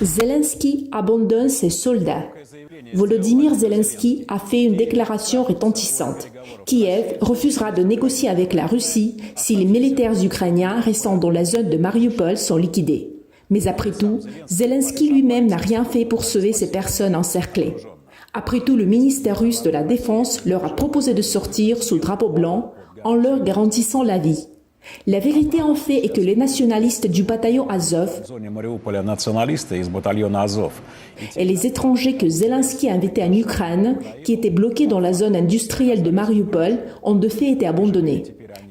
Zelensky abandonne ses soldats. Volodymyr Zelensky a fait une déclaration retentissante. Kiev refusera de négocier avec la Russie si les militaires ukrainiens restant dans la zone de Mariupol sont liquidés. Mais après tout, Zelensky lui-même n'a rien fait pour sauver ces personnes encerclées. Après tout, le ministère russe de la Défense leur a proposé de sortir sous le drapeau blanc en leur garantissant la vie. La vérité en fait est que les nationalistes du bataillon Azov et les étrangers que Zelensky a invités en Ukraine, qui étaient bloqués dans la zone industrielle de Mariupol, ont de fait été abandonnés.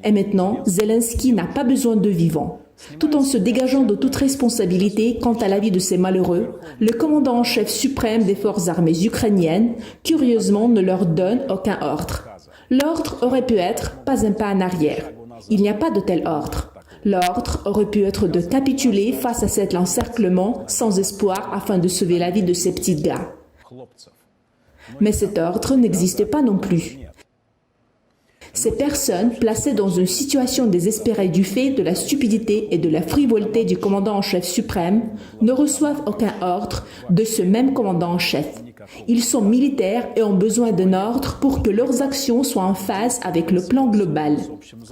Et maintenant, Zelensky n'a pas besoin de vivants. Tout en se dégageant de toute responsabilité quant à la vie de ces malheureux, le commandant en chef suprême des forces armées ukrainiennes, curieusement, ne leur donne aucun ordre. L'ordre aurait pu être « pas un pas en arrière ». Il n'y a pas de tel ordre. L'ordre aurait pu être de capituler face à cet encerclement sans espoir afin de sauver la vie de ces petits gars. Mais cet ordre n'existe pas non plus. Ces personnes, placées dans une situation désespérée du fait de la stupidité et de la frivolité du commandant en chef suprême, ne reçoivent aucun ordre de ce même commandant en chef. Ils sont militaires et ont besoin d'un ordre pour que leurs actions soient en phase avec le plan global.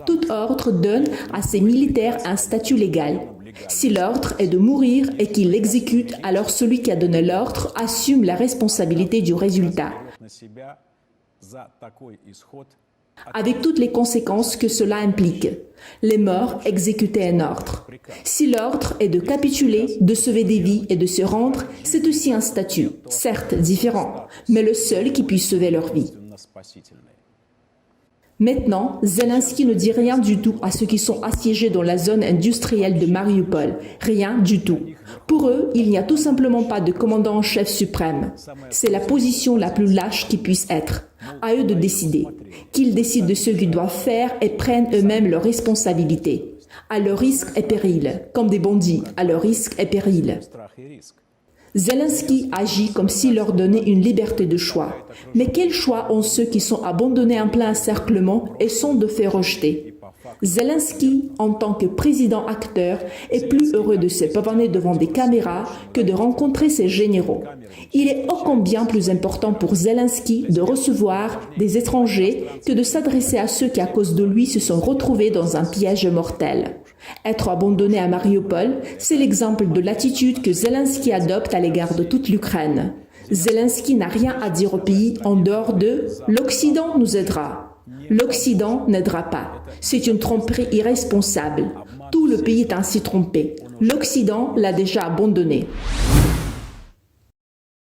Tout ordre donne à ces militaires un statut légal. Si l'ordre est de mourir et qu'ils l'exécutent, alors celui qui a donné l'ordre assume la responsabilité du résultat, avec toutes les conséquences que cela implique. Les morts exécutaient un ordre. Si l'ordre est de capituler, de sauver des vies et de se rendre, c'est aussi un statut, certes différent, mais le seul qui puisse sauver leur vie. Maintenant, Zelensky ne dit rien du tout à ceux qui sont assiégés dans la zone industrielle de Mariupol. Rien du tout. Pour eux, il n'y a tout simplement pas de commandant en chef suprême. C'est la position la plus lâche qui puisse être. À eux de décider. Qu'ils décident de ce qu'ils doivent faire et prennent eux-mêmes leurs responsabilités. À leur risque et péril. Comme des bandits, à leur risque et péril. Zelensky agit comme s'il leur donnait une liberté de choix. Mais quel choix ont ceux qui sont abandonnés en plein encerclement et sont de fait rejetés? Zelensky, en tant que président acteur, est plus heureux de se pavaner devant des caméras que de rencontrer ses généraux. Il est ô combien plus important pour Zelensky de recevoir des étrangers que de s'adresser à ceux qui, à cause de lui, se sont retrouvés dans un piège mortel. Être abandonné à Mariupol, c'est l'exemple de l'attitude que Zelensky adopte à l'égard de toute l'Ukraine. Zelensky n'a rien à dire au pays en dehors de « l'Occident nous aidera ». L'Occident n'aidera pas. C'est une tromperie irresponsable. Tout le pays est ainsi trompé. L'Occident l'a déjà abandonné.